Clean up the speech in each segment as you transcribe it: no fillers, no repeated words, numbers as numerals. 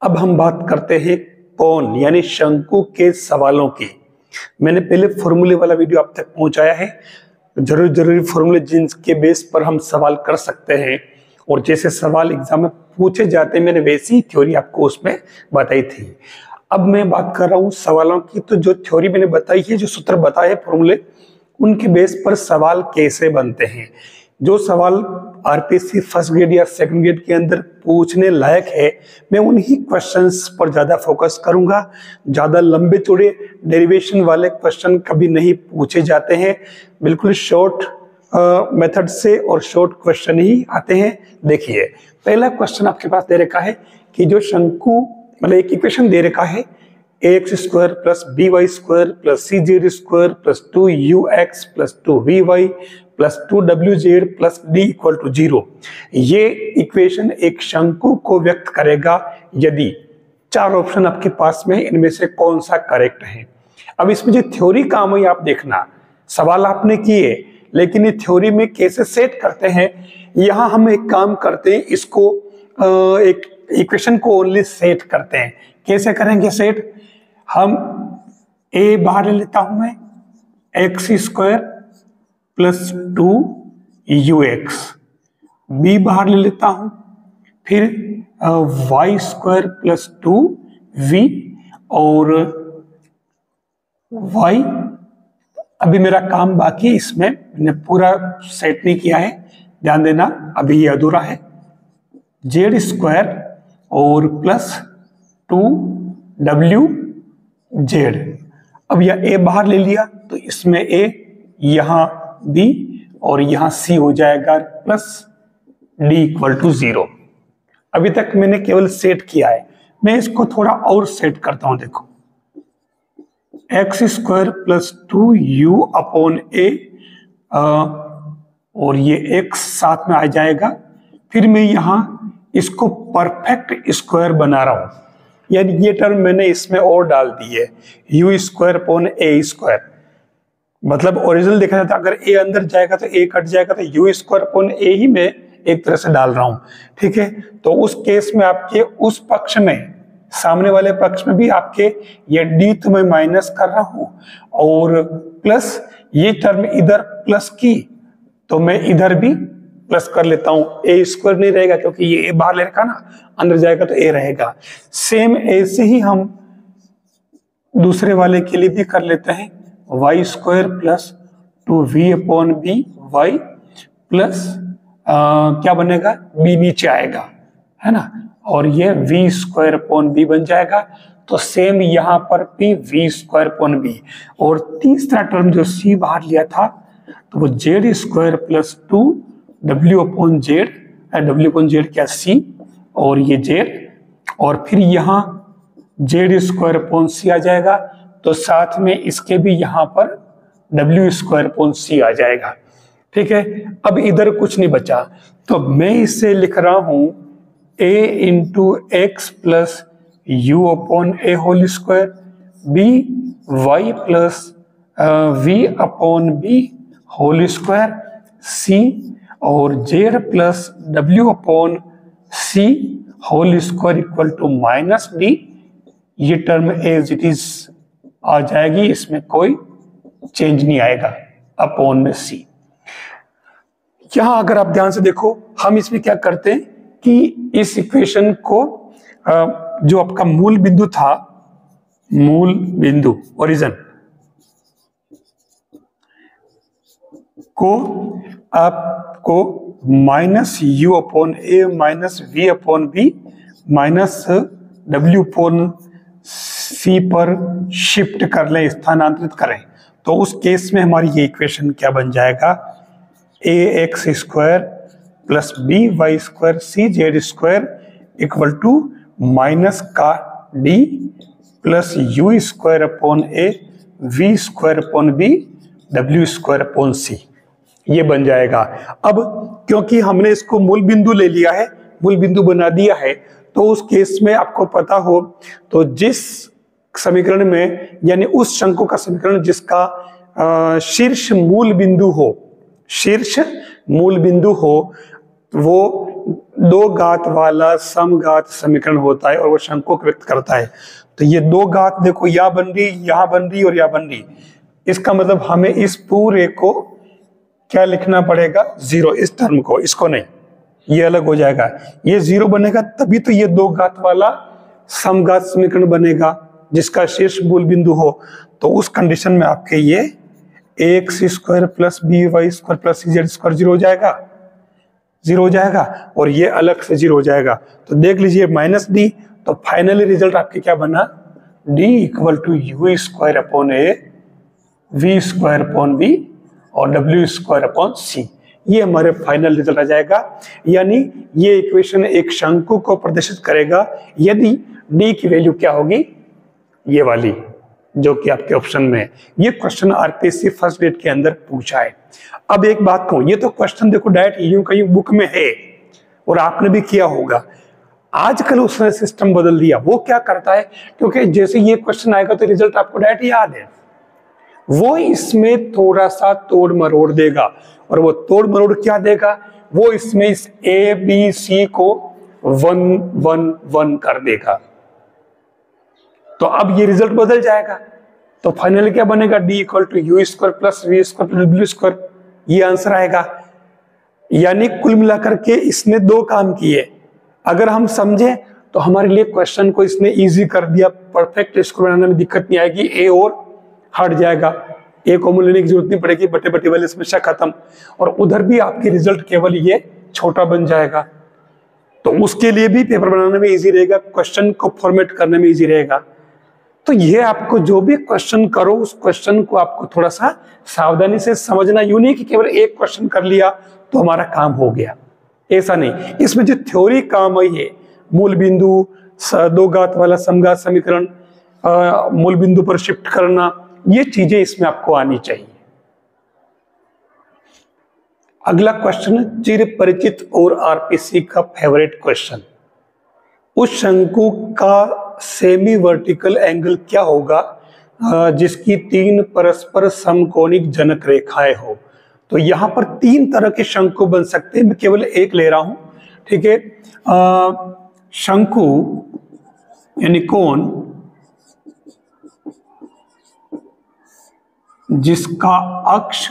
अब हम बात करते हैं कौन यानी शंकु के सवालों की। मैंने पहले फॉर्मूले वाला वीडियो आप तक पहुंचाया है, जरूरी फॉर्मूले जिनके बेस पर हम सवाल कर सकते हैं और जैसे सवाल एग्जाम में पूछे जाते हैं मैंने वैसी थ्योरी आपको उसमें बताई थी। अब मैं बात कर रहा हूं सवालों की, तो जो थ्योरी मैंने बताई है, जो सूत्र बताए फॉर्मूले, उनके बेस पर सवाल कैसे बनते हैं। जो सवाल आरपीएससी फर्स्ट ग्रेड या सेकंड ग्रेड के अंदर पूछने लायक है, मैं उन्हीं क्वेश्चंस पर ज्यादा फोकस करूंगा। ज्यादा लंबे चौड़े डेरिवेशन वाले क्वेश्चन कभी नहीं पूछे जाते हैं, बिल्कुल शॉर्ट मेथड से और शॉर्ट क्वेश्चन ही आते हैं। देखिए पहला क्वेश्चन आपके पास दे रखा है कि जो शंकु मतलब एक इक्वेशन दे रखा है ax² plus by² plus cz² plus 2ux plus 2vy plus 2wz plus d equal to 0। ये इक्वेशन एक शंकु को व्यक्त करेगा यदि चार ऑप्शन आपके पास में इनमें से कौन सा करेक्ट है। अब इसमें जो थ्योरी काम हुई आप देखना, सवाल आपने किए लेकिन ये थ्योरी में कैसे सेट करते हैं। यहां हम एक काम करते हैं, इसको एक इक्वेशन को ओनली सेट करते हैं। कैसे करेंगे सेट? हम a बाहर ले लेता हूं मैं, x² प्लस 2ux, b बाहर ले लेता हूं, फिर y² प्लस 2v और y। अभी मेरा काम बाकी है, इसमें मैंने पूरा सेट नहीं किया है, ध्यान देना, अभी ये अधूरा है। z² और प्लस 2wz। अब यह a बाहर ले लिया तो इसमें a, यहां b और यहां c हो जाएगा प्लस d इक्वल टू 0। अभी तक मैंने केवल सेट किया है, मैं इसको थोड़ा और सेट करता हूं। देखो x² plus 2u upon a और ये x साथ में आ जाएगा। फिर मैं यहां इसको परफेक्ट स्क्वायर बना रहा हूं, यानी ये टर्म मैंने इसमें और डाल दी है, u² अपॉन a²। मतलब ओरिजिनल देखा जाता अगर a अंदर जाएगा तो a कट जाएगा, तो u² अपॉन a ही मैं एक तरह से डाल रहा हूं। ठीक है, तो उस केस में आपके उस पक्ष में, सामने वाले पक्ष में भी आपके ये d तो मैं माइनस कर रहा हूं और प्लस ये टर्म इधर प्लस की तो मैं इधर भी प्लस कर लेता हूं। a² नहीं रहेगा क्योंकि ये a बाहर ले रखा ना, अंदर जाएगा तो a रहेगा। सेम ऐसे ही हम दूसरे वाले के लिए भी कर लेते हैं, y² plus 2v upon b y plus क्या बनेगा, b नीचे आएगा है ना, और ये v² अपॉन b बन जाएगा। तो सेम यहां पर भी v² अपॉन b, और तीसरा टर्म जो c बाहर लिया था तो वो z² plus 2w upon z, w upon z क्या c, और ये z, और फिर यहां z² अपॉन c आ जाएगा। तो साथ में इसके भी यहां पर w² अपॉन c आ जाएगा। ठीक है, अब इधर कुछ नहीं बचा, तो मैं इसे लिख रहा हूं a into X plus u upon a whole square, b y plus v upon b whole square, c और z plus w upon c whole square equal to minus d। ये टर्म एज इट इज आ जाएगी, इसमें कोई change नहीं आएगा, upon में c। यहां अगर आप ध्यान से देखो, हम इसमें क्या करते हैं कि इस इक्वेशन को जो आपका मूल बिंदु था, मूल बिंदु ओरिजिन को आपको minus u upon a minus v upon b minus w upon c पर शिफ्ट कर लें, स्थानांतरित करें। तो उस केस में हमारी ये इक्वेशन क्या बन जाएगा, ax² plus by² cz² equal to minus का d plus u² upon a v² upon b w² upon c, ये बन जाएगा। अब क्योंकि हमने इसको मूल बिंदु ले लिया है, मूल बिंदु बना दिया है, तो उस केस में आपको पता हो तो जिस समीकरण में, यानी उस शंकु का समीकरण जिसका शीर्ष मूल बिंदु हो, शीर्ष मूल बिंदु हो, वो दो घात वाला समघात समीकरण होता है और वो शंकु को व्यक्त करता है। तो ये दो घात देखो, यहाँ बन रही, यहाँ बन रही और यहाँ बन रही। इसका मतलब हमें इस पूरे को क्या लिखना पड़ेगा, जीरो, इस टर्म को, इसको नहीं, ये अलग हो जाएगा। ये जीरो बनेगा तभी तो ये दो घात वाला समघात समीकरण बनेगा जिसका शीर्ष मूल बिंदु हो। तो उस कंडीशन में आपके ये X square plus B Y square plus C Z square zero हो जाएगा, जीरो हो जाएगा, और ये अलग से जीरो हो जाएगा। तो देख लीजिए माइनस डी, तो फाइनली रिजल्ट आपके क्या बना, D equal to U square upon A V square upon B और डब्ल्यू स्क्वायर अपॉन सी। ये हमारे फाइनल रिजल्ट आ जाएगा। यानी ये इक्वेशन एक शंकु को प्रदर्शित करेगा यदि डी की वैल्यू क्या होगी, ये वाली जो कि आपके ऑप्शन में है। ये क्वेश्चन आरपीएससी फर्स्ट ग्रेड के अंदर पूछा है। अब एक बात कहूं, ये तो क्वेश्चन देखो डायरेक्ट यूं का यूं बुक में है और आपने भी किया होगा। आजकल उसने सिस्टम बदल दिया। वो क्या करता है, क्योंकि जैसे ये क्वेश्चन आएगा तो रिजल्ट आपको डायरेक्ट याद है, वो इसमें थोड़ा सा तोड़ मरोड़ देगा। और वो तोड़ मरोड़ क्या देगा, वो इसमें इस ए बी सी को 1 1 1 कर देगा। तो अब ये रिजल्ट बदल जाएगा। तो फाइनली क्या बनेगा, D equal to U square plus V square plus W square, ये आंसर आएगा। यानी कुल मिलाकर के इसने दो काम किए। अगर हम समझे तो हमारे लिए क्वेश्चन को इसने इजी कर दिया, परफेक्ट इसको बनाने में दिक्कत नहीं आएगी, ए और हट जाएगा, ए को लेने की जरूरत नहीं पड़ेगी, बटे बटे वाली समस्या खत्म। और उधर भी आपकी रिजल्ट केवल ये छोटा बन जाएगा। तो उसके लिए भी पेपर बनाने में इजी रहेगा, क्वेश्चन को फॉर्मेट करने में इजी रहेगा। तो ये आपको जो भी क्वेश्चन करो उस क्वेश्चन को आपको थोड़ा सा सावधानी से समझना। यूं नहीं कि केवल एक क्वेश्चन कर लिया तो हमारा काम हो गया, ऐसा नहीं। इसमें जो थ्योरी काम आई है, मूल बिंदु, दो घात वाला समघात समीकरण, मूल बिंदु पर शिफ्ट करना, ये चीजें इसमें आपको आनी चाहिए। अगला क्वेश्चन है चिर परिचित और आरपीसी का फेवरेट क्वेश्चन। उस शंकु का सेमी वर्टिकल एंगल क्या होगा जिसकी तीन परस्पर समकोणिक जनक रेखाएं हो। तो यहां पर तीन तरह के शंकु बन सकते हैं, मैं केवल एक ले रहा हूं, ठीक है। शंकु यानी कोण जिसका अक्ष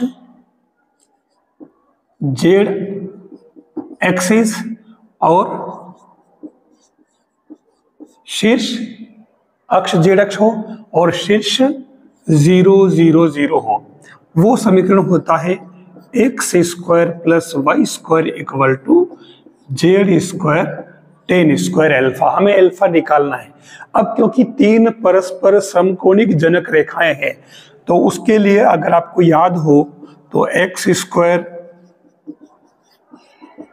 जेड एक्सिस और शीर्ष अक्ष जेड अक्ष हो और शीर्ष 0 0 0 हो, वो समीकरण होता है X square plus Y square equal to Z square tan square alpha. हमें अल्फा निकालना है। अब क्योंकि तीन परस्पर समकोणिक जनक रेखाएं हैं तो उसके लिए अगर आपको याद हो तो एक्स स्क्वायर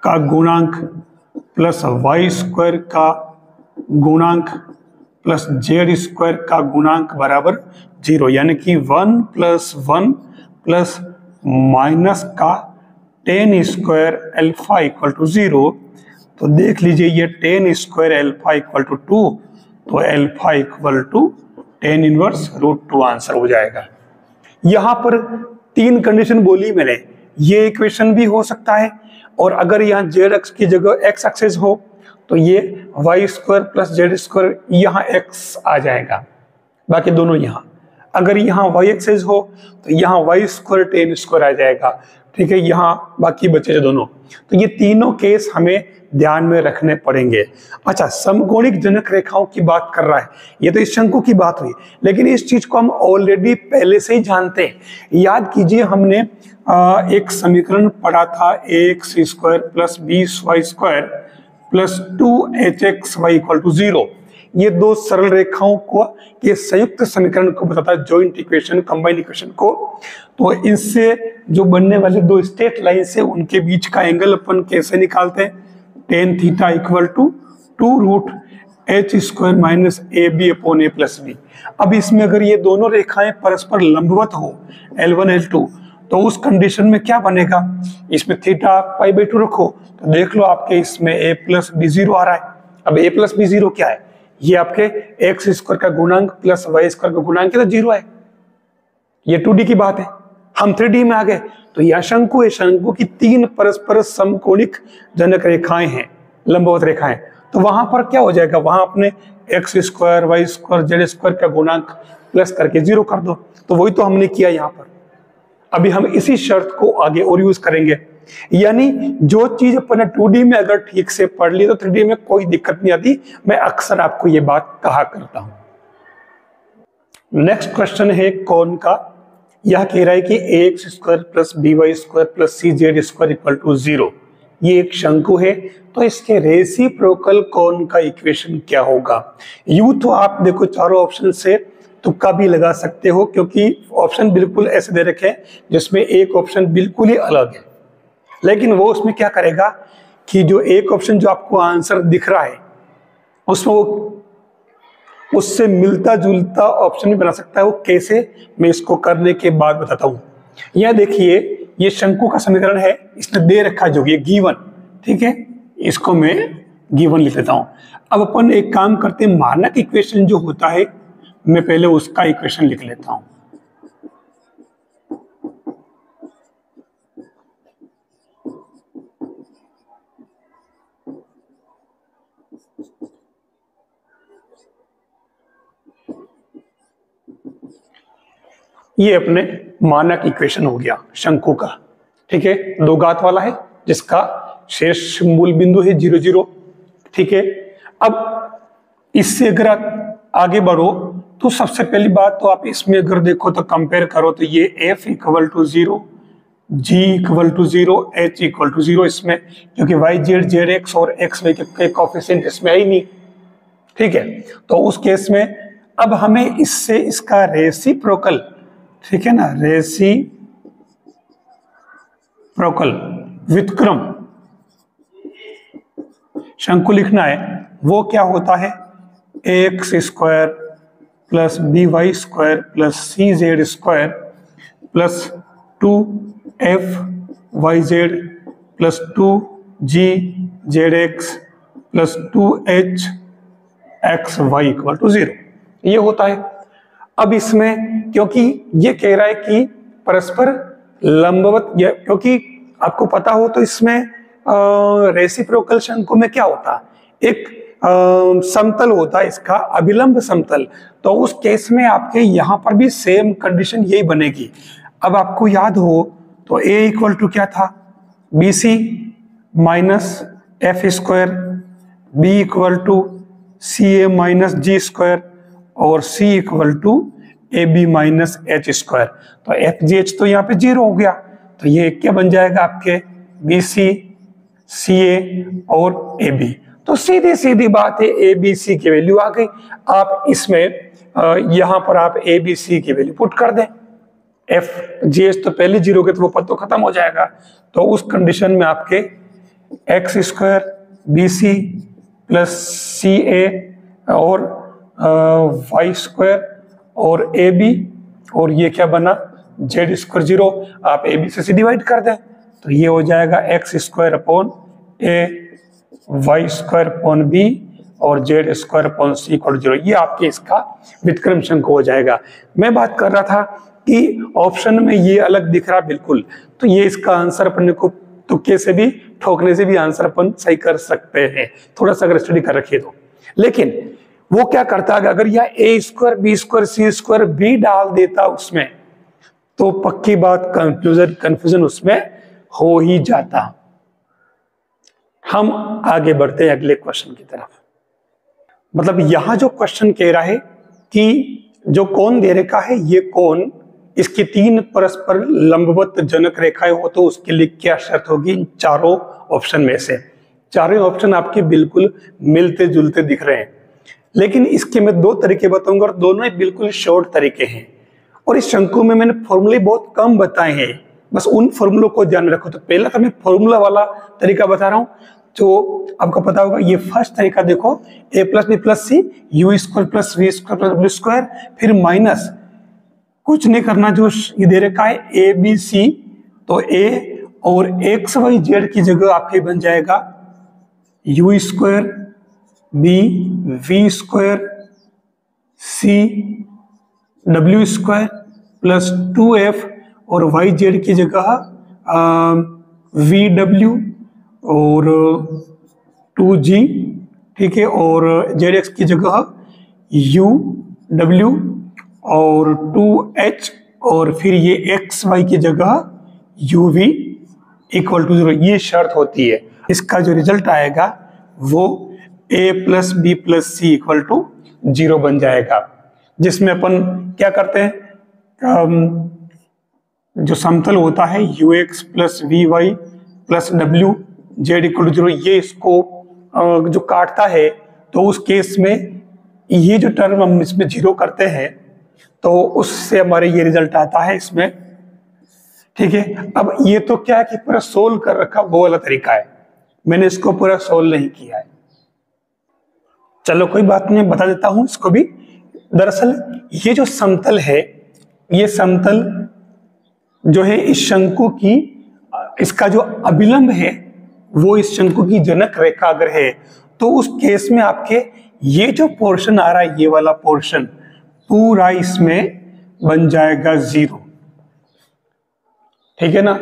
का गुणांक प्लस वाई स्क्वायर का गुणांक प्लस जेड स्क्वायर का गुणांक बराबर 0, यानी कि 1 + 1 प्लस माइनस का tan square alpha equal to 0। तो देख लीजिए ये tan square alpha equal to 2, तो alpha equal to tan inverse √2 answer हो जाएगा। यहां पर तीन कंडीशन बोली मैंने, ये इक्वेशन भी हो सकता है, और अगर यहाँ जेड अक्ष की जगह एक्स एक्सिस हो तो ये Y square plus Z square, यहाँ एक्स आ जाएगा, बाकी दोनों यहाँ। अगर यहाँ वाई एक्सिस हो तो यहाँ वाई स्क्वायर टेन स्क्वायर आ जाएगा, ठीक है, यहाँ बाकी बचे दोनों। तो ये तीनों केस हमें ध्यान में रखने पड़ेंगे। अच्छा, समकोणिक जनक रेखाओं की बात कर रहा है, ये तो इस शंकु की बात हुई, लेकिन इस चीज को हम ऑलरेडी पहले से ही जानते हैं। याद कीजिए, हमने एक समीकरण पढ़ा था, X square plus 20y square plus 2hxy equal to 0। ये दो सरल रेखाओं को, ये संयुक्त समीकरण को बताता है, जॉइंट इक्वेशन, कंबाइंड इक्वेशन को। तो इनसे जो बनने वाले दो स्ट्रेट लाइन से उनके बीच का एंगल अपन कैसे निकालते हैं, tan theta equal to 2√h square minus AB upon A plus B। अब इसमें अगर ये दोनों रेखाएं परस्पर लंबवत हो, L1 L2, तो उस कंडीशन में क्या बनेगा, इसमें थीटा π/2 रखो, तो देख लो आपके इसमें a प्लस बी 0 आ रहा है। अब a प्लस बी 0 क्या है, ये आपके एक्स स्क्वायर का गुणांक प्लस वाई स्क्वायर का गुणांक, तो 0 है। ये 2D की बात है, हम 3D में आ गए, तो यह शंकु है, शंकु की 3 परस्पर समकोणिक जनक रेखाएं हैं, लंबवत रेखाएं। तो वहां पर क्या हो जाएगा, वहां अपने X square Y square Z square का गुणांक प्लस करके 0 कर दो। तो वही तो हमने किया यहाँ पर। अभी हम इसी शर्त को आगे और यूज करेंगे, यानी जो चीज अपन 2D में अगर ठीक से पढ़ ली तो 3D में कोई दिक्कत नहीं आती। मैं अक्सर आपको ये बात कहा करता हूं। नेक्स्ट क्वेश्चन है कौन का। यह कह रहा है कि ax square plus by square plus cz square equal to 0। ये एक शंकु है, तो इसके रेसिप्रोकल कौन का इक्वेशन क्या होगा। यू तो आप देखो चारों ऑप्शन से तुक्का भी लगा सकते हो, क्योंकि ऑप्शन बिल्कुल ऐसे दे रखे हैं जिसमें एक ऑप्शन बिल्कुल ही अलग है। लेकिन वो उसमें क्या करेगा कि जो एक ऑप्शन जो आपको आंसर दिख रहा है उसमें वो उससे मिलता जुलता ऑप्शन भी बना सकता है। वो कैसे, मैं इसको करने के बाद बताता हूं। यह देखिए, ये शंकु का समीकरण है, इसने दे रखा जो ये गिवन, ठीक है, इसको मैं गिवन लिख लेता हूं। अब अपन एक काम करते हैं, मानक इक्वेशन जो होता है मैं पहले उसका इक्वेशन लिख लेता हूं। ये अपने मानक इक्वेशन हो गया शंकु का, ठीक है, 2 घात वाला है जिसका शेष मूल बिंदु है 0 0, ठीक है। अब इससे अगर आप आगे बढ़ो तो सबसे पहली बात तो आप इसमें अगर देखो तो कंपेयर करो तो ये f equal to 0, g equal to 0, h equal to 0 इसमें, क्योंकि y z z x और x y के कोएफिशिएंट इसमें है ही नहीं, ठीक है। तो उस केस में अब हमें इससे इसका रेसिप्रोकल, ठीक है ना, रेसिप्रोकल व्युत्क्रम शंकु लिखना है। वो क्या होता है, ax square plus by square plus cz square plus 2fyz plus 2gzx plus 2hxy equal to 0, ये होता है। अब इसमें क्योंकि ये कह रहा है कि परस्पर लंबवत, क्योंकि आपको पता हो तो इसमें रेसिप्रोकल शंकु में क्या होता है, एक समतल होता है इसका, अभिलंब समतल। तो उस केस में आपके यहां पर भी सेम कंडीशन यही बनेगी। अब आपको याद हो तो a इक्वल टू क्या था, bc minus F square, b equal to ca minus G square और c equal to ab minus H square. तो एफ जी एच तो यहाँ पे 0 हो गया, तो ये क्या बन जाएगा आपके bc ca और ab। तो सीधी सीधी बात है, ए बी सी की वैल्यू आ गई। आप इसमें यहां पर आप ए बी सी की वैल्यू पुट कर दें, एफ जी एच तो पहले 0 के तो वो पद तो खत्म हो जाएगा। तो उस कंडीशन में आपके X square B C plus C A और वाई स्क्वायर और ए बी, और ये क्या बना जेड स्क्वायर 0, आप ए बी से डिवाइड कर दें तो ये हो जाएगा एक्स स्क्वायर अपॉन ए वाई स्क्वायर अपॉन बी और जेड स्क्वायर अपॉन सी इक्वल 0। ये आपके इसका व्युत्क्रम शंकु हो जाएगा। मैं बात कर रहा था कि ऑप्शन में ये अलग दिख रहा बिल्कुल, तो ये इसका आंसर अपने को तुक्के से भी ठोकने से भी आंसर अपन सही कर सकते हैं, थोड़ा सा अगर स्टडी कर रखिए तो। लेकिन वो क्या करता है, अगर यह ए स्क्वायर बी स्क्वायर सी स्क्वायर भी डाल देता उसमें तो पक्की बात कंफ्यूजन उसमें हो ही जाता। हम आगे बढ़ते हैं अगले क्वेश्चन की तरफ। मतलब यहां जो क्वेश्चन कह रहा है कि जो कोण दे रखा है, ये कोण इसकी 3 परस्पर लंबवत जनक रेखाएं हो तो उसके लिए क्या शर्त होगी। इन चारों ऑप्शन में से चारों ऑप्शन आपके बिल्कुल मिलते जुलते दिख रहे हैं, लेकिन इसके मैं 2 तरीके बताऊंगा और दोनों ही बिल्कुल शॉर्ट तरीके हैं। और इस शंकु में मैंने फॉर्मूले बहुत कम बताए हैं, बस उन फॉर्मूलों को ध्यान में रखो। तो पहला तो मैं फॉर्मूला वाला तरीका बता रहा हूं जो आपको पता होगा। ये फर्स्ट तरीका देखो, a plus B plus C U square plus V square plus W square, फिर माइनस कुछ नहीं करना, जो ये दे रखा है ए बी सी, तो a और एक्स वाई जेड की जगह आपके बन जाएगा U square B V square C W square plus 2f और वाई जेड की जगह वी डब्ल्यू और 2g, ठीक है, और जेड एक्स की जगह यू डब्ल्यू और 2h, और फिर ये एक्स वाई की जगह यू वी इक्वल टू 0, ये शर्त होती है। इसका जो रिजल्ट आएगा वो a plus B plus C equal to 0 बन जाएगा, जिसमें अपन क्या करते हैं, जो समतल होता है U X plus V Y plus W Z equal to 0, ये इसको जो काटता है, तो उस केस में ये जो टर्म हम इसमें 0 करते हैं तो उससे हमारे ये रिजल्ट आता है इसमें, ठीक है। अब ये तो क्या है कि पूरा सोल्व कर रखा, वो वाला तरीका है, मैंने इसको पूरा सोल्व नहीं किया है। चलो कोई बात नहीं, बता देता हूं इसको भी। दरअसल ये जो समतल है, ये समतल जो है इस शंकु की, इसका जो अभिलंब है वो इस शंकु की जनक रेखा अगर है, तो उस केस में आपके ये जो पोर्शन आ रहा है, ये वाला पोर्शन पूरा इसमें बन जाएगा 0, ठीक है ना।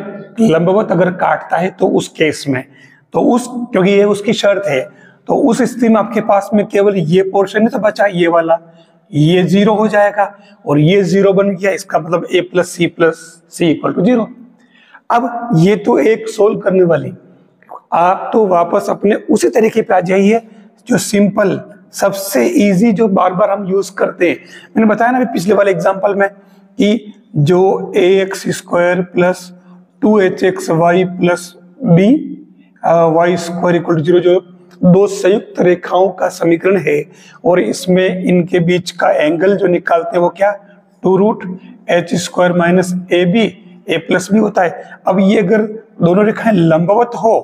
लंबवत अगर काटता है तो उस केस में, तो उस, क्योंकि ये उसकी शर्त है, तो उस स्थिति में आपके पास में केवल ये पोर्शन है तो बचा ये वाला, ये 0 हो जाएगा और ये 0 बन गया, इसका मतलब a plus C equal to 0। अब ये तो एक सोल्व करने वाली, आप तो वापस अपने उसी तरीके पे आ जाइए जो सिंपल, सबसे इजी, जो बार बार हम यूज करते हैं। मैंने बताया ना अभी पिछले वाले एग्जांपल में कि जो ax square plus 2hx Y plus B Y square equal to 0, जो दो संयुक्त रेखाओं का समीकरण है, और इसमें इनके बीच का एंगल जो निकालते हैं वो क्या, 2√h square minus A B A plus B होता है। अब ये अगर दोनों रेखाएं लंबवत हो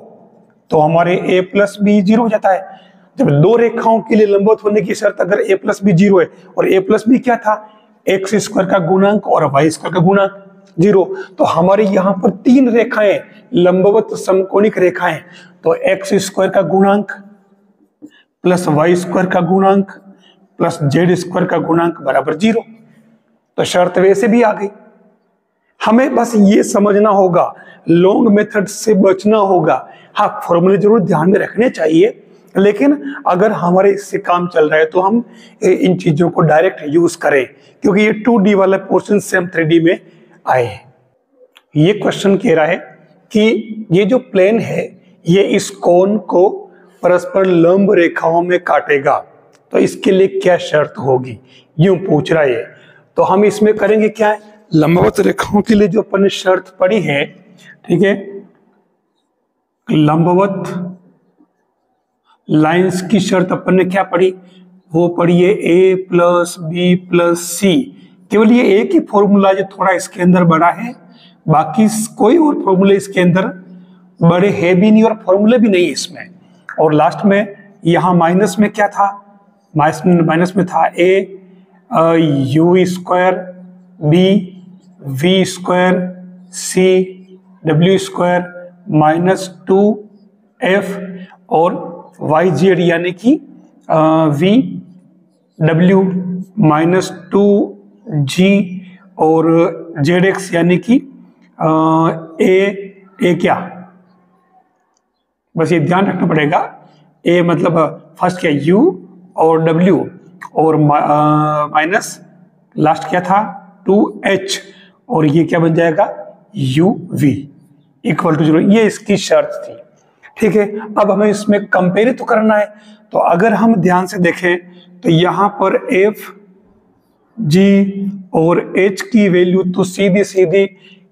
तो हमारे a प्लस बी 0 हो जाता है। जब दो रेखाओं के लिए लंबवत होने की शर्त अगर a प्लस बी 0 है, और a प्लस बी क्या था, एक्स स्क्वायर का गुणांक और वाई स्क्वायर का गुणांक 0, तो हमारे यहाँ पर तीन रेखाएं लंबवत समकोणिक रेखाएं, तो एक्स स्क्वायर का गुणांक प्लस वाई स्क्वायर का गुणांक प्लस जेड स्क्वायर का गुणांक बराबर 0, तो शर्त वैसे भी आ गई। हमें बस ये समझना होगा, लॉन्ग मेथड से बचना होगा। हाँ, फॉर्मूले जरूर ध्यान में रखने चाहिए, लेकिन अगर हमारे इससे काम चल रहा है तो हम इन चीजों को डायरेक्ट यूज करें, क्योंकि ये 2D वाला पोर्शन से हम 3D में आए हैं। ये क्वेश्चन कह रहा है कि ये जो प्लेन है ये इस कोण को परस्पर लंब रेखाओं में काटेगा, तो इसके लिए क्या शर्त होगी, यूं पूछ रहा है। तो हम इसमें करेंगे क्या है, लंबवत रेखाओं के लिए जो अपन ने शर्त पढ़ी है, ठीक है, लंबवत लाइंस की शर्त अपन ने क्या पढ़ी, वो पढ़ी है a प्लस बी प्लस सी। केवल ये एक ही फॉर्मूला जो थोड़ा इसके अंदर बड़ा है, बाकी कोई और फॉर्मूले इसके अंदर बड़े है भी नहीं और फॉर्मूले भी नहीं है इसमें। और लास्ट में यहाँ माइनस में क्या था, माइनस में था a U square B V square C W square minus 2f और वाई जेड यानी कि वी डब्ल्यू माइनस 2g और जेड एक्स यानी कि ए क्या, बस ये ध्यान रखना पड़ेगा। a मतलब फर्स्ट क्या u और w और माइनस लास्ट क्या था 2h, और ये क्या बन जाएगा u v इक्वल टू 0, ये इसकी शर्त थी, ठीक है। अब हमें इसमें कंपेयर तो करना है, तो अगर हम ध्यान से देखें तो यहाँ पर f g और h की वैल्यू तो सीधी सीधी,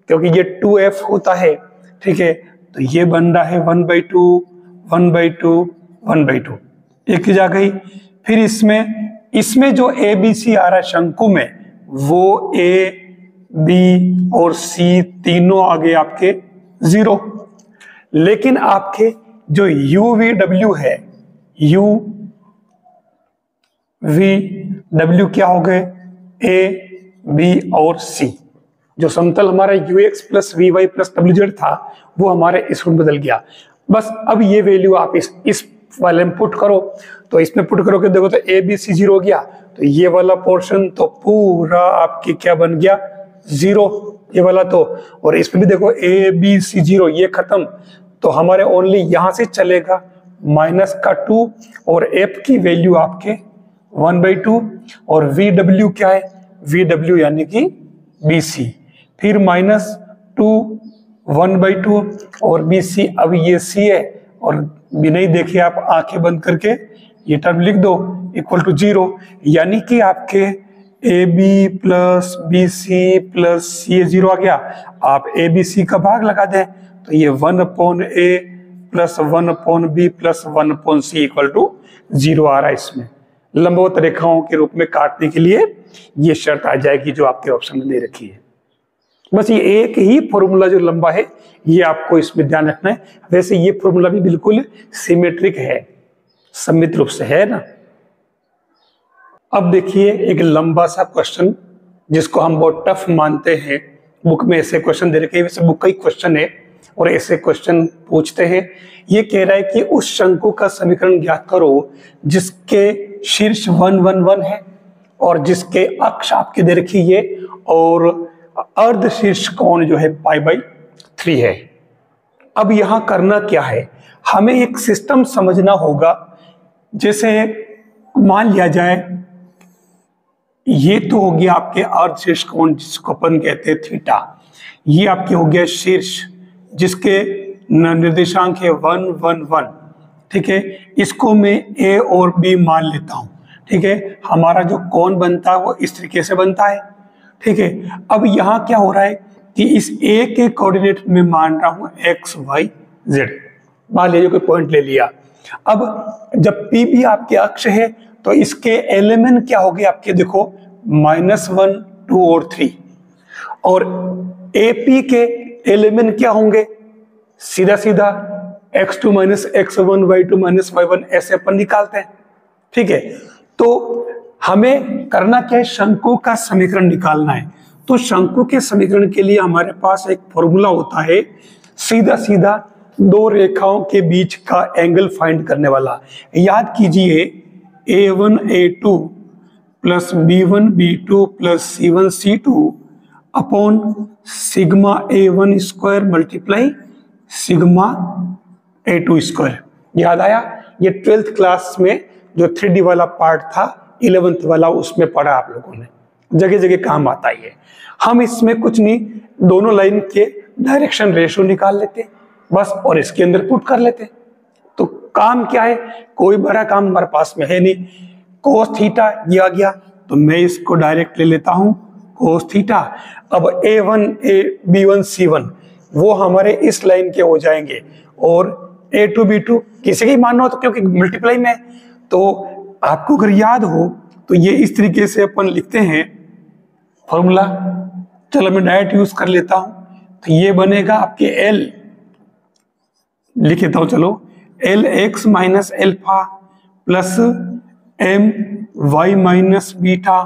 क्योंकि ये 2f होता है, ठीक है, तो ये बन रहा है 1/2 1/2 1/2, एक चीज आ गई। फिर इसमें जो a b c आ रहा है शंकु में, वो a b और c तीनों आ गए आपके 0, लेकिन आपके जो u v w है, u v w क्या हो गए, a b और c। जो समतल हमारा ux plus V Y plus W Z था वो हमारे इसमें बदल गया। बस अब ये वैल्यू आप इस वाले में पुट करो, तो इसमें पुट करोगे देखो तो ए बी सी 0 हो गया, तो ये वाला पोर्शन तो पूरा आपकी क्या बन गया 0, ये वाला तो, और इसमें भी देखो ए बी सी 0, ये खत्म, तो हमारे ओनली यहां से चलेगा -2 और एफ की वैल्यू आपके 1/2 और वी डब्ल्यू क्या है, वी डब्ल्यू यानी कि बी सी, फिर -2 1/2 और बी सी, अब ये सी है और बिना ही देखे आप आंखें बंद करके ये टर्म लिख दो इक्वल टू 0, यानी कि आपके A B plus B C plus C 0 आ गया। आप ए बी सी का भाग लगा दें तो ये 1/a plus 1/b plus 1/c equal to 0 आ रहा है। इसमें लंबवत रेखाओं के रूप में काटने के लिए ये शर्त आ जाएगी जो आपके ऑप्शन में दे रखी है। बस ये एक ही फॉर्मूला जो लंबा है ये आपको इसमें ध्यान रखना है। वैसे ये फॉर्मूला भी बिल्कुल सिमेट्रिक है, सममित रूप से है ना। अब देखिए एक लंबा सा क्वेश्चन जिसको हम बहुत टफ मानते हैं, बुक में ऐसे क्वेश्चन दे रखे हैं, वैसे बुक का ही क्वेश्चन है और ऐसे क्वेश्चन पूछते हैं। ये कह रहा है कि उस शंकु का समीकरण ज्ञात करो जिसके शीर्ष 1 1 1 है और जिसके अक्ष आपके दे रखी है और अर्ध शीर्ष कोण जो है π/3 है। अब यहां करना क्या है, हमें एक सिस्टम समझना होगा। जैसे मान लिया जाए ये तो हो गया आपके अर्ध शीर्ष कोण जिसको अपन कहते हैं थीटा, ये आपके हो गया शीर्ष जिसके निर्देशांक है 1 1 1, ठीक है। इसको मैं ए और बी मान लेता हूं, ठीक है। हमारा जो कोण बनता है वो इस तरीके से बनता है, ठीक है। अब यहां क्या हो रहा है कि इस ए के कोऑर्डिनेट में मान रहा हूं एक्स वाई जेड, मान लीजिए कोई पॉइंट ले लिया। अब जब पी भी आपके अक्ष है तो इसके एलिमेंट क्या हो गए आपके, देखो -1 2 और 3, और एपी के एलिमेंट क्या होंगे, सीधा सीधा x2 - x1 y2 - y1 ऐसे अपन निकालते हैं, ठीक है। तो हमें करना क्या है, शंकु का समीकरण निकालना है। तो शंकु के समीकरण के लिए हमारे पास एक फॉर्मूला होता है, सीधा सीधा दो रेखाओं के बीच का एंगल फाइंड करने वाला। याद कीजिए a1 a2 plus b1 b2 plus c1 c2 upon sigma a1 square multiply sigma a2 square. याद आया, ये 12th क्लास में जो 3D वाला पार्ट था 11th वाला उसमें पढ़ा आप लोगों ने, जगह जगह काम आता है। हम इसमें कुछ नहीं, दोनों लाइन के डायरेक्शन रेशियो निकाल लेते बस और इसके अंदर पुट कर लेते। तो काम क्या है, कोई बड़ा काम हमारे पास में है नहीं। कोस थीटा ये आ गया तो मैं इसको डायरेक्ट ले लेता हूं कोस थीटा। अब a1 b1 c1 वो हमारे इस लाइन के हो जाएंगे और a2 b2 किसी की मानना हो तो क्योंकि मल्टीप्लाई में, तो आपको अगर याद हो तो ये इस तरीके से अपन लिखते हैं फॉर्मूला। चलो मैं डायरेक्ट यूज कर लेता हूं, तो ये बनेगा आपके L, लिख लेता हूं चलो, Lx minus alpha plus M Y minus beta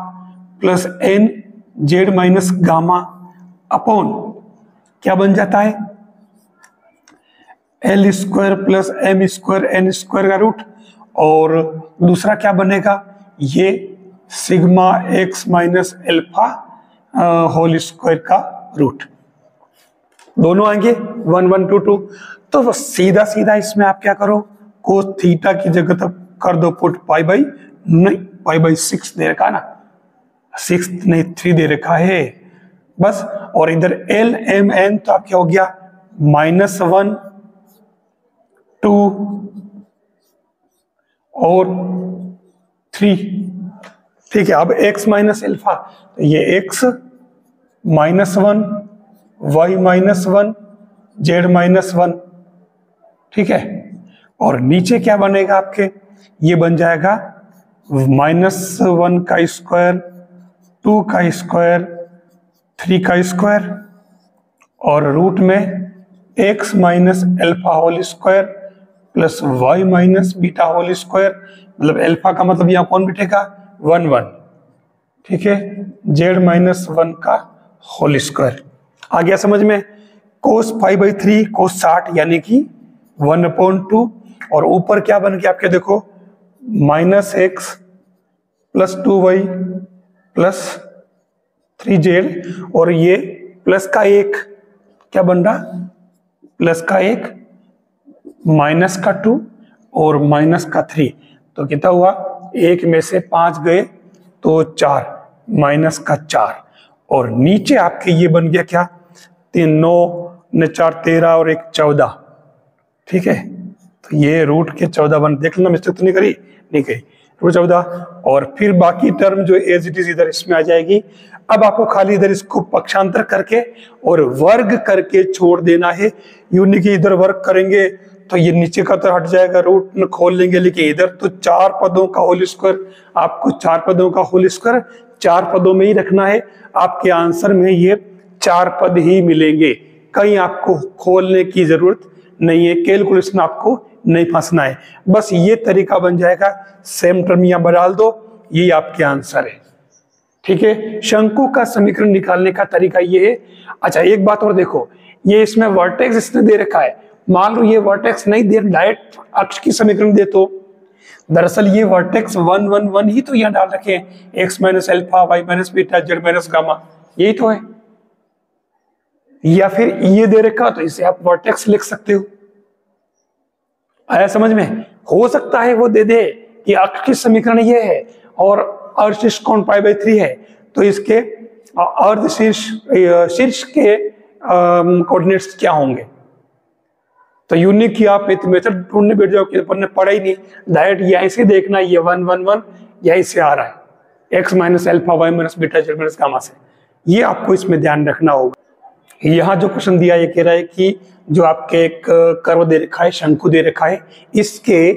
plus N Z minus gamma upon क्या बन जाता है, L square plus M square N square का रूट, और दूसरा क्या बनेगा, ये sigma X minus alpha whole square का रूट। दोनों आएंगे 1 1 2 2। तो सीधा सीधा इसमें आप क्या करो, कोस थीटा की जगह तक कर दो पुट π/6 दे रखा ना, 6 नहीं 3 दे रखा है बस। और इधर एल एम एन तो आप क्या हो गया -1 2 और 3, ठीक है। अब x माइनस एल्फा तो ये x -1 y -1 z -1, ठीक है। और नीचे क्या बनेगा आपके, ये बन जाएगा -1 का स्क्वायर 2 का स्क्वायर 3 का स्क्वायर और रूट में x minus alpha whole square plus y minus beta whole square, मतलब एल्फा का मतलब यहाँ कौन बिठेगा 1 1, ठीक है, z -1 का होल स्क्वायर। आ गया समझ में। कोस π/3 कोस 60 यानी कि 1/2, और ऊपर क्या बन गया आपके देखो -x plus 2y plus 3z और ये प्लस का 1 क्या बन रहा, प्लस का 1, माइनस का 2 और माइनस का 3, तो कितना हुआ, 1 में से 5 गए तो 4, माइनस का 4, और नीचे आपके ये बन गया क्या, 3, 9 ने 4 13 और 1 14, ठीक है। तो ये रूट के 14 बन, देख लेना मिस्टेक तो नहीं करी, नहीं करी, रूट 14, और फिर बाकी टर्म जो एज इट इज इधर इसमें आ जाएगी। अब आपको खाली इधर इसको पक्षांतर करके और वर्ग करके छोड़ देना है, यूनि की इधर वर्ग करेंगे तो ये नीचे का तो हट जाएगा, रूट खोल लेंगे, लेकिन इधर तो 4 पदों का होल स्क्वायर, आपको 4 पदों का होल स्क्वायर 4 पदों में ही रखना है, आपके आंसर में ये 4 पद ही मिलेंगे, कहीं आपको खोलने की जरूरत नहीं है, कैलकुलेशन आपको नहीं फंसना है, बस ये तरीका बन जाएगा, सेम टर्म यहां बदल दो, ये आपके आंसर है, ठीक है। शंकु का समीकरण निकालने का तरीका ये है। अच्छा एक बात और देखो, ये इसमें वर्टेक्स इसने दे रखा है, मान लो ये वर्टेक्स नहीं दे, डायरेक्ट अक्ष की समीकरण दे, तो दरअसल ये वर्टेक्स 1 1 1 ही तो यहाँ डाल रखे हैं, x minus alpha, y minus beta, z minus gamma, यही तो है, या फिर ये दे रखा तो इसे आप वर्टेक्स लिख सकते हो, आया समझ में। हो सकता है वो दे दे कि अक्ष की समीकरण ये है और अर्ध कोण π/3 है, तो इसके अर्ध शीर्ष के कोऑर्डिनेट्स क्या होंगे, तो यूनिक की आप मेथड ढूंढने बैठ जाओ कि अपन ने पढ़ा ही नहीं, डायरेक्ट यहीं से देखना, ये 1 1 1 यहीं से आ रहा है, x minus alpha, y minus beta, z minus gamma से, ये आपको इसमें ध्यान रखना होगा। यहाँ जो क्वेश्चन दिया ये कह रहा है कि जो आपके एक कर्व दे रखा है, शंकु दे रखा है, इसके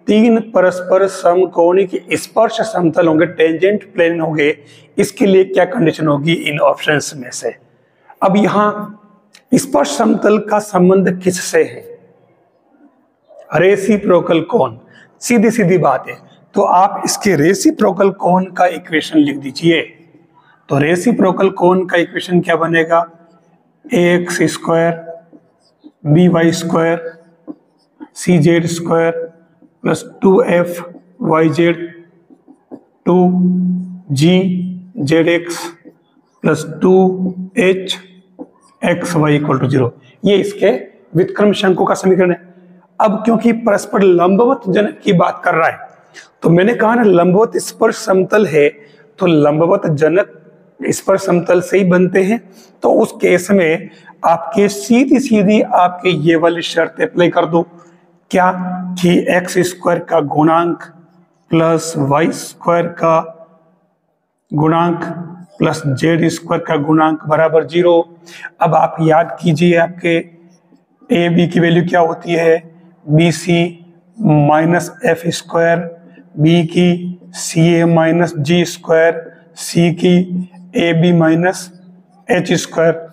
3 परस्पर समकोणिक स्पर्श समतल होंगे, टेंजेंट प्लेन होंगे, इसके लिए क्या कंडीशन होगी इन ऑप्शंस में से। अब यहाँ स्पर्श समतल का संबंध किससे है, रेसिप्रोकल कोण, सीधी सीधी बात है, तो आप इसके रेसिप्रोकल कोण का इक्वेशन लिख दीजिए। तो रेसिप्रोकल कोण का इक्वेशन क्या बनेगा, ax square by square cz square plus 2f(yz) 2g(zx) plus 2h(xy) equal to 0, ये इसके व्युत्क्रम शंकु का समीकरण है। अब क्योंकि परस्पर लंबवत जनक की बात कर रहा है, तो मैंने कहा ना लंबवत स्पर्श समतल है, तो लंबवत जनक स्पर्श समतल से ही बनते हैं, तो उस केस में आपके सीधी सीधी आपके ये वाली शर्त अप्लाई कर दो, क्या कि एक्स स्क्वायर का गुणांक प्लस वाई स्क्वायर का गुणांक प्लस जेड स्क्वायर का गुणांक बराबर 0। अब आप याद कीजिए आपके ए बी की वैल्यू क्या होती है, B C minus F square, B की C A minus G square, C की A B minus H square,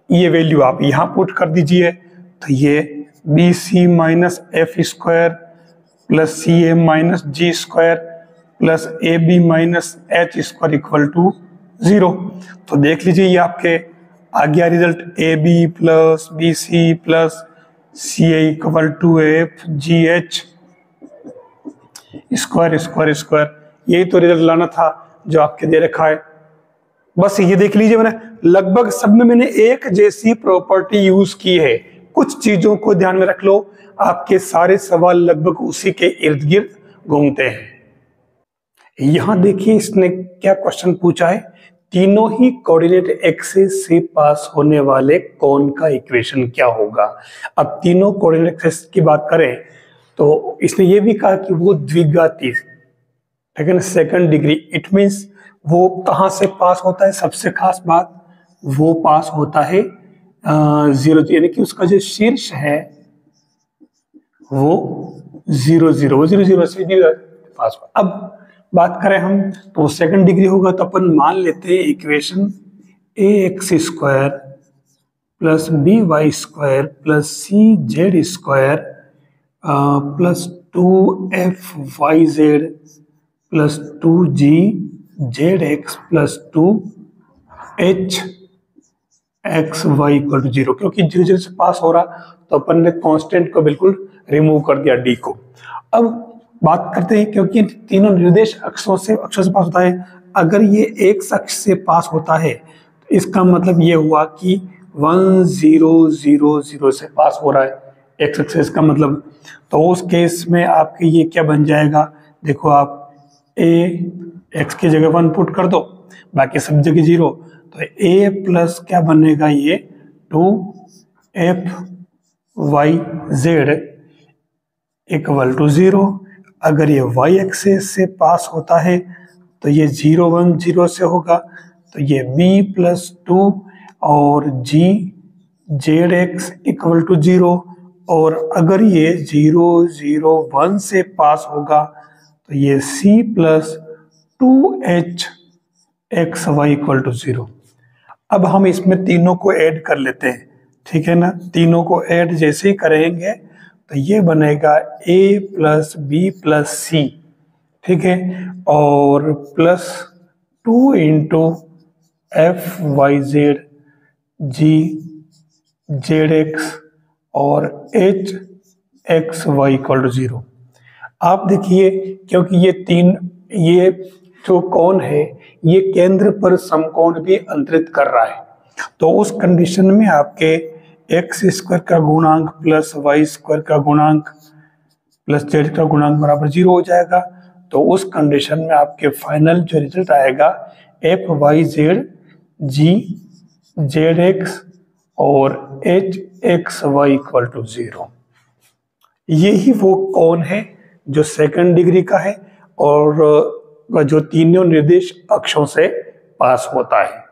ये वैल्यू आप यहां पुट कर दीजिए, तो ये B C minus F square plus C A minus G square plus A B minus H square equal to 0। तो देख लीजिए ये आपके आ गया result, A B plus B C plus C A equal to F G H square square square, यही तो result लाना था जो आपके दे रखा है। बस ये देख लीजिए, मैंने लगभग सब में मैंने एक जैसी प्रॉपर्टी यूज की है, कुछ चीजों को ध्यान में रख लो, आपके सारे सवाल लगभग उसी के इर्द गिर्द घूमते हैं। यहां देखिए इसने क्या क्वेश्चन पूछा है, तीनों ही कोऑर्डिनेट एक्सिस से पास होने वाले कोण का इक्वेशन क्या होगा। अब तीनों कोऑर्डिनेट एक्सिस की बात करें तो इसने ये भी कहा कि वो द्विघाती, ठीक है ना, सेकंड डिग्री, इट मींस वो कहां से पास होता है, सबसे खास बात वो पास होता है 0, यानी कि उसका जो शीर्ष है वो 0 0 0 0 से पास होगा। अब बात करें हम तो सेकंड डिग्री होगा, तो अपन मान लेते हैं equation ax square plus by square plus cz square plus 2fyz plus 2gzx plus 2hxy equal to 0, क्योंकि 0 0 से पास हो रहा तो अपन ने कांस्टेंट को बिल्कुल रिमूव कर दिया d को। अब बात करते हैं, क्योंकि तीनों निर्देश अक्षों से पास होता है, अगर ये एक अक्ष से पास होता है तो इसका मतलब ये हुआ कि 1 0 0 0 से पास हो रहा है एक्स एक्सेस का मतलब। तो उस केस में आपके ये क्या बन जाएगा, देखो आप ए एक्स की जगह 1 पुट कर दो, बाकी सब जगह 0, तो ए प्लस क्या बनेगा ये 2 F Y Z equal to 0। अगर ये वाई एक्सेस से पास होता है तो ये 0 1 0 से होगा, तो ये b प्लस 2 और जी जेड एक्स इक्वल टू 0। और अगर ये 0 0 1 से पास होगा तो ये c plus 2h X Y equal to 0। अब हम इसमें तीनों को ऐड कर लेते हैं, ठीक है ना। तीनों को ऐड जैसे ही करेंगे तो ये बनेगा a plus B plus C, ठीक है, और plus 2 into F Y Z G Z X और H X Y equal to 0। आप देखिए क्योंकि ये जो कोण है ये केंद्र पर समकोण भी अंतरित कर रहा है, तो उस कंडीशन में आपके एक्स स्क्वायर का गुणांक प्लस वाई स्क्वायर का गुणांक प्लस जेड का गुणांक बराबर 0 हो जाएगा। तो उस कंडीशन में आपके फाइनल जो रिजल्ट आएगा F Y Z G Z X और H X Y equal to 0। यही वो कोण है जो सेकंड डिग्री का है और जो तीनों निर्देश अक्षों से पास होता है।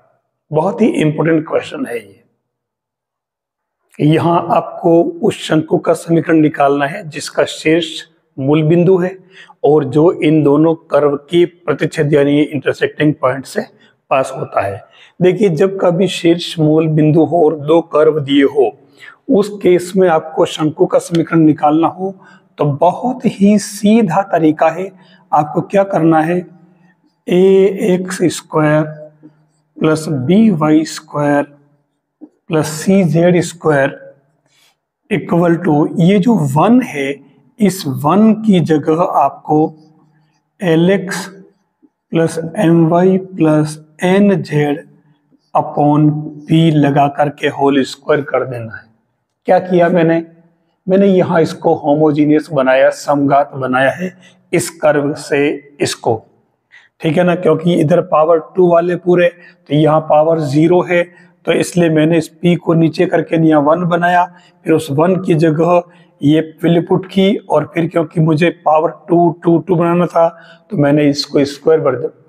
बहुत ही इंपॉर्टेंट क्वेश्चन है ये। यहां आपको उस शंकु का समीकरण निकालना है जिसका शीर्ष मूल बिंदु है और जो इन दोनों कर्व की प्रतिच्छेद यानी इंटरसेक्टिंग पॉइंट से पास होता है। देखिए जब कभी शीर्ष मूल बिंदु हो और दो कर्व दिए हो, उस केस में आपको शंकु का समीकरण निकालना हो तो बहुत ही सीधा तरीका है। आपको क्या करना है, A X square plus B Y square plus C Z square equal to ये जो 1 है, इस 1 की जगह आपको L X plus M Y plus N Z upon P लगा करके होल स्क्वायर कर देना है। क्या किया मैंने यहाँ इसको होमोजीनियस बनाया, समघात बनाया है इस कर्व से इसको, ठीक है ना, क्योंकि इधर पावर 2 वाले पूरे तो यहाँ पावर 0 है, तो इसलिए मैंने इस p को नीचे करके यहाँ 1 बनाया, फिर उस 1 की जगह ये वैल्यू पुट की और फिर क्योंकि मुझे पावर 2 बनाना था तो मैंने इसको स्क्वायर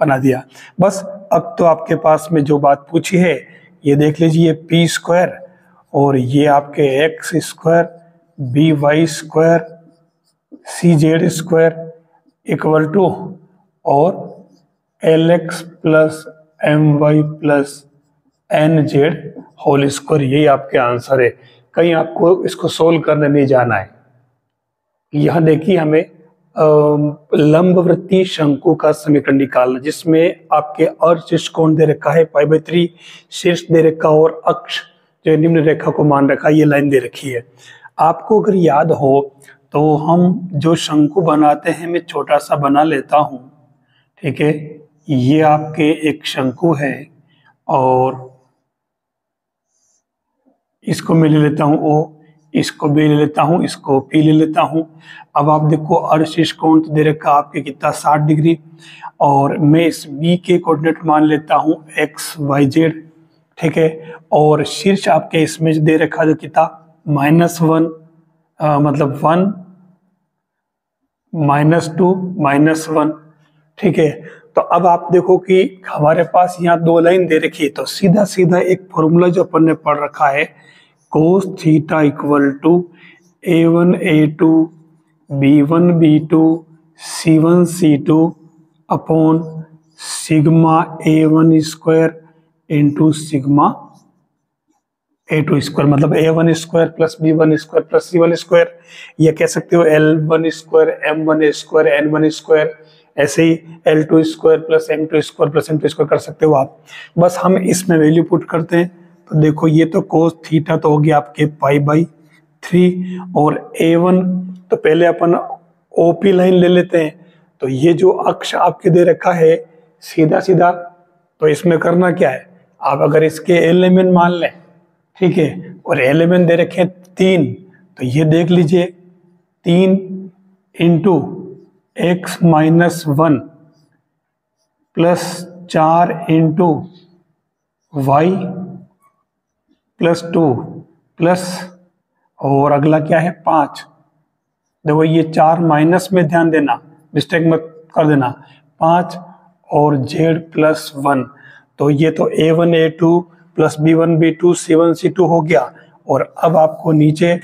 बना दिया। बस अब तो आपके पास में जो बात पूछी है ये देख लीजिए, पी स्क्वायर और ये आपके X square B Y square C Z square equal to और L X plus M Y plus N Z whole square, यही आपके आंसर है। कहीं आपको इसको सोल्व करने नहीं जाना है। यहाँ देखिए हमें लंबवृत्तीय शंकु का समीकरण निकालना, जिसमें आपके अर्धशीर्ष कोण दे रखा है π/3, शीर्ष दे रखा और अक्ष जो निम्न रेखा को मान रखा है, ये लाइन दे रखी है। आपको अगर याद हो तो हम जो शंकु बनाते हैं, मैं छोटा सा बना लेता हूँ, ठीक है। ये आपके एक शंकु है और इसको मैं ले लेता हूँ ओ, इसको बी ले लेता हूँ, इसको पी ले लेता हूँ। अब आप देखो अर्धशीर्ष कोण तो दे रखा आपके कितना 60 डिग्री और मैं इस बी के कोऑर्डिनेट मान लेता हूँ एक्स वाई जेड, ठीक है। और शीर्ष आपके इसमें दे रखा जो कितना -1 मतलब 1 -2 -1, ठीक है। तो अब आप देखो कि हमारे पास यहाँ 2 लाइन दे रखी है, तो सीधा सीधा एक फॉर्मूला जो अपन ने पढ़ रखा है cos theta equal to a1 a2 b1 b2 c1 c2 upon sigma a1 square into sigma a2 square, मतलब a1 square plus b1 square plus c1 square. यह कह सकते हो l1 square m1 square n1 square, ऐसे ही L2 square plus M2 square plus M2 square कर सकते हो आप। बस हम इसमें वैल्यू पुट करते हैं, तो देखो ये तो cos थीटा तो हो गया आपके π/3 और A1 तो पहले अपन OP लाइन ले लेते हैं। तो ये जो अक्ष आपके दे रखा है सीधा सीधा, तो इसमें करना क्या है, आप अगर इसके एलिमेंट मान लें, ठीक है, और एलिमेंट दे रखे 3, तो ये देख लीजिए 3 into X minus 1 plus 4 into Y plus 2 plus, और अगला क्या है 5। देखो ये 4 माइनस में ध्यान देना, मिस्टेक मत कर देना, 5 और जेड प्लस 1, तो ये तो a1 a2 plus b1 b2 c1 c2 हो गया। और अब आपको नीचे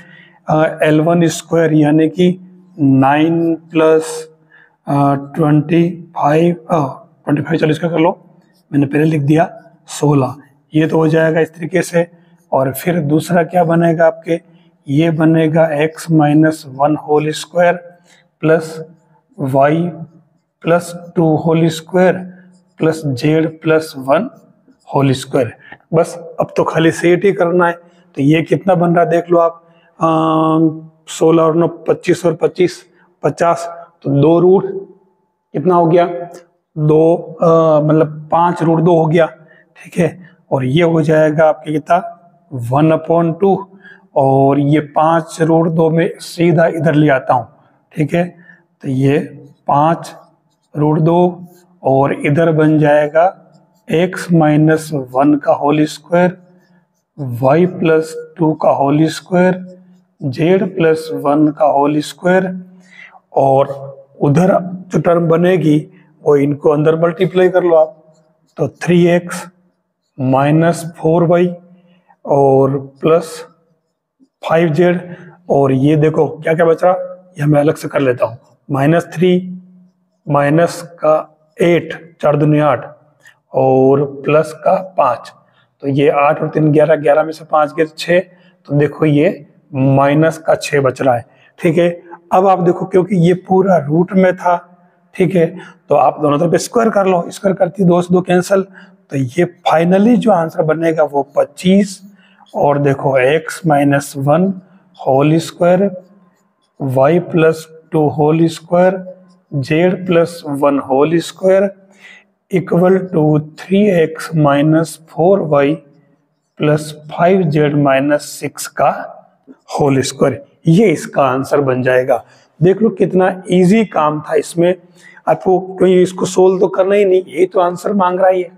L1 स्क्वायर यानी कि 9 प्लस 25 चलो इसका कर लो, मैंने पहले लिख दिया 16, ये तो हो जाएगा इस तरीके से। और फिर दूसरा क्या बनेगा आपके, ये बनेगा x minus 1 whole square plus y plus 2 whole square plus Z plus 1 whole square. बस अब तो खाली सेट ही करना है। तो ये कितना बन रहा है देख लो आप, 16 और 9 25 और 25 50, तो 2 रूट कितना हो गया, 2 मतलब 5 रूट 2 हो गया, ठीक है। और ये हो जाएगा आपके कितना 1/2, और ये 5 रूट 2 में सीधा इधर ले आता हूँ, ठीक है। तो ये 5 रूट 2 और इधर बन जाएगा x माइनस 1 का होल स्क्वायर, y प्लस 2 का होल स्क्वायर, z प्लस 1 का होल स्क्वायर, और उधर जो टर्म बनेगी वो इनको अंदर मल्टीप्लाई कर लो आप, तो 3x माइनस 4y और प्लस 5z, और ये देखो क्या क्या बच रहा, ये मैं अलग से कर लेता हूँ, -3 माइनस का 8 4 दूनी 8 और प्लस का 5, तो ये 8 और 3 11, 11 में से 5 गए 6, तो देखो ये माइनस का 6 बच रहा है, ठीक है। अब आप देखो क्योंकि ये पूरा रूट में था, ठीक है, तो आप दोनों तरफ स्क्वायर कर लो, स्क्वायर करती 2 से 2 कैंसिल, तो ये फाइनली जो आंसर बनेगा वो 25, और देखो x minus 1 whole square, y plus 2 whole square, z plus 1 whole square equal to 3x minus 4y plus 5z minus 6 का होल स्क्वायर, ये इसका आंसर बन जाएगा। देख लो कितना इजी काम था इसमें, आपको कोई इसको सोल्व तो करना ही नहीं, ये तो आंसर मांग रहा है।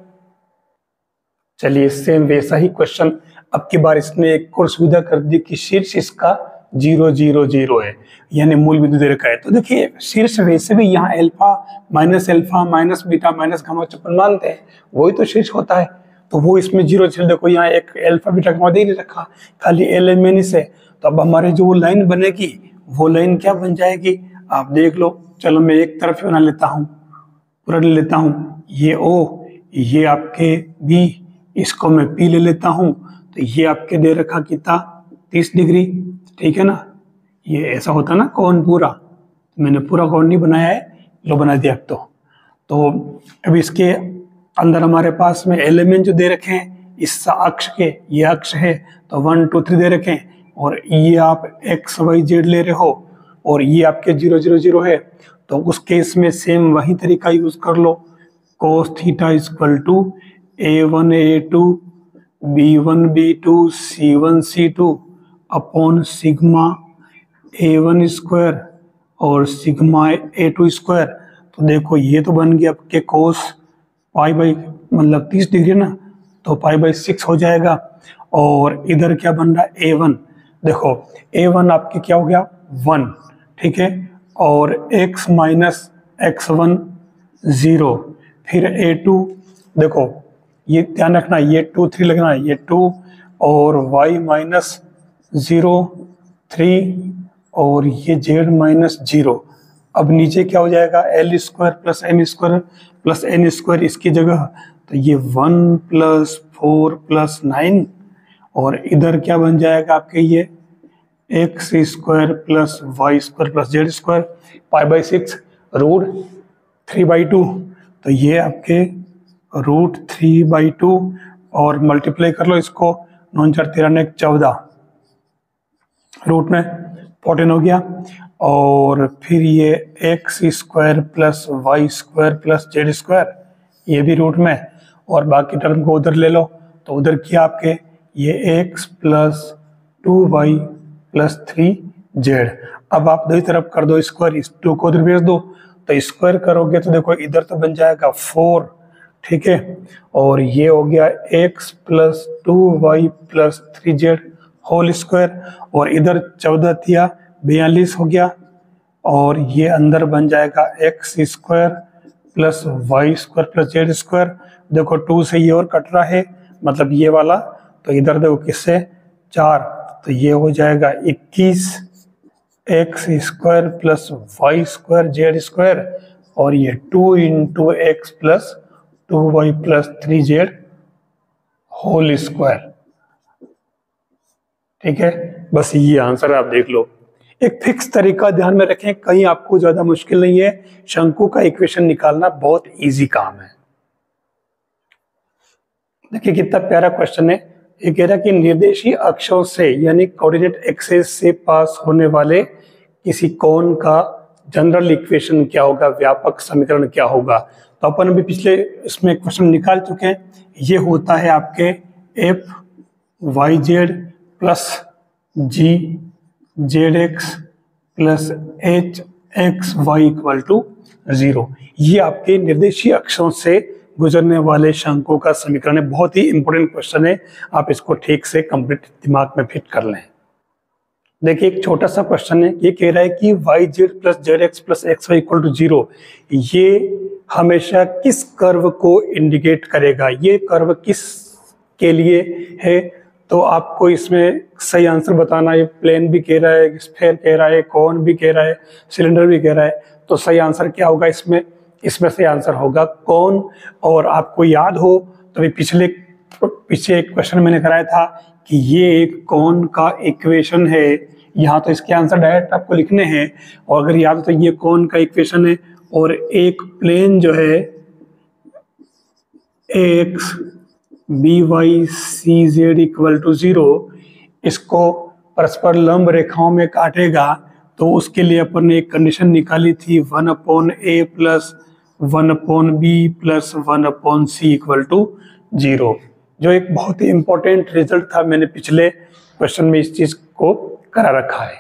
चलिए सेम वैसा ही क्वेश्चन, अब की बार इसने एक और सुविधा कर दी कि शीर्ष इसका 0 0 0 है, यानी मूल बिंदु दे रखा है। तो देखिए शीर्ष वैसे भी यहाँ alpha minus beta minus gamma चप्पल मानते हैं, वही तो शीर्ष होता है, तो वो इसमें 0 0, देखो यहाँ एक अल्फा बीटा गामा दे नहीं रखा, खाली एलिमेंट से। तो अब हमारे जो लाइन बनेगी वो लाइन क्या बन जाएगी, आप देख लो। चलो मैं एक तरफ बना लेता हूँ, पूरा ले लेता हूँ, ये O, ये आपके B, इसको मैं P ले लेता हूँ, तो ये आपके दे रखा कितना 30 डिग्री, ठीक है ना। ये ऐसा होता ना कौन पूरा, मैंने पूरा कौन नहीं बनाया है, लो बना दिया अब तो अब इसके अंदर हमारे पास में एलिमेंट जो दे रखे हैं इस अक्ष के, ये अक्ष है, तो 1 2 3 दे रखे हैं, और ये आप x y z ले रहे हो, और ये आपके 0 0 0 है, तो उस केस में सेम वही तरीका यूज कर लो, cos theta equal to a1 a2 b1 b2 c1 c2 upon sigma a1 square और सिग्मा a2 स्क्वायर। तो देखो ये तो बन गया आपके कोस पाई बाई मतलब 30 डिग्री ना, तो पाई बाई 6 हो जाएगा। और इधर क्या बन रहा है a1, देखो a1 आपके क्या हो गया 1, ठीक है, और x माइनस x1 0, फिर a2 देखो ये ध्यान रखना, ये 2 3 लगना है, ये 2 और y माइनस 0 3 और ये z माइनस 0। अब नीचे क्या हो जाएगा l square plus m square plus n square इसकी जगह, तो ये 1 प्लस 4 प्लस 9, और इधर क्या बन जाएगा आपके ये x square plus y square plus z square pi by 6 root 3/2, तो ये आपके रूट 3/2, और मल्टीप्लाई कर लो इसको, 9 4 13 1 14, रूट में 14 हो गया। और फिर ये x square plus Y square plus Z square, ये भी रूट में, और बाकी टर्म को उधर ले लो, तो उधर किया आपके ये x plus 2y plus 3z। अब आप दूसरी तरफ कर दो स्क्वायर, इस 2 को उधर भेज दो, तो स्क्वायर करोगे तो देखो इधर तो बन जाएगा 4, ठीक है, और ये हो गया x plus 2y plus 3z whole square, और इधर 14 थिया 42 हो गया, और ये अंदर बन जाएगा X square plus Y square plus Z square. देखो 2 से ये और कट रहा है, मतलब ये वाला, तो इधर देखो किससे 4, तो ये हो जाएगा 21 X square plus Y square Z square, और ये 2 into X plus 2y plus 3z whole square, ठीक है। बस ये आंसर आप देख लो। एक फिक्स तरीका ध्यान में रखें, कहीं आपको ज्यादा मुश्किल नहीं है, शंकु का इक्वेशन निकालना बहुत इजी काम है। देखिए कितना प्यारा क्वेश्चन है। ये कह रहा है कि निर्देशीय अक्षों से यानी कोऑर्डिनेट एक्सिस से पास होने वाले किसी कोण का जनरल इक्वेशन क्या होगा, व्यापक समीकरण क्या होगा। तो अपन अभी पिछले इसमें क्वेश्चन निकाल चुके हैं। ये होता है आपके F Y Z plus G Z X plus H X Y equal to 0। ये आपके निर्देशीय अक्षों से गुजरने वाले शंकु का समीकरण है। बहुत ही इंपॉर्टेंट क्वेश्चन है, आप इसको ठीक से कंप्लीट दिमाग में फिट कर लें। देखिए एक छोटा सा क्वेश्चन है, ये कह रहा है कि Y Z plus Z X plus X Y equal to 0 ये हमेशा किस कर्व को इंडिकेट करेगा, ये कर्व किस के लिए है। तो आपको इसमें सही आंसर बताना है। प्लेन भी कह रहा है, स्फेयर कह रहा है, कोन भी कह रहा है, सिलेंडर भी कह रहा है, तो सही आंसर क्या होगा इसमें सही आंसर होगा कोन। और आपको याद हो तो अभी पीछे एक क्वेश्चन मैंने कराया था कि ये एक कोन का इक्वेशन है, यहाँ तो इसके आंसर डायरेक्ट आपको लिखने हैं। और अगर याद हो तो ये कोन का इक्वेशन है, और एक प्लेन जो है X B Y C Z equal to 0 इसको परस्पर लंब रेखाओं में काटेगा, तो उसके लिए अपन ने एक कंडीशन निकाली थी 1/a plus 1/b plus 1/c equal to 0, जो एक बहुत ही इंपॉर्टेंट रिजल्ट था। मैंने पिछले क्वेश्चन में इस चीज को करा रखा है।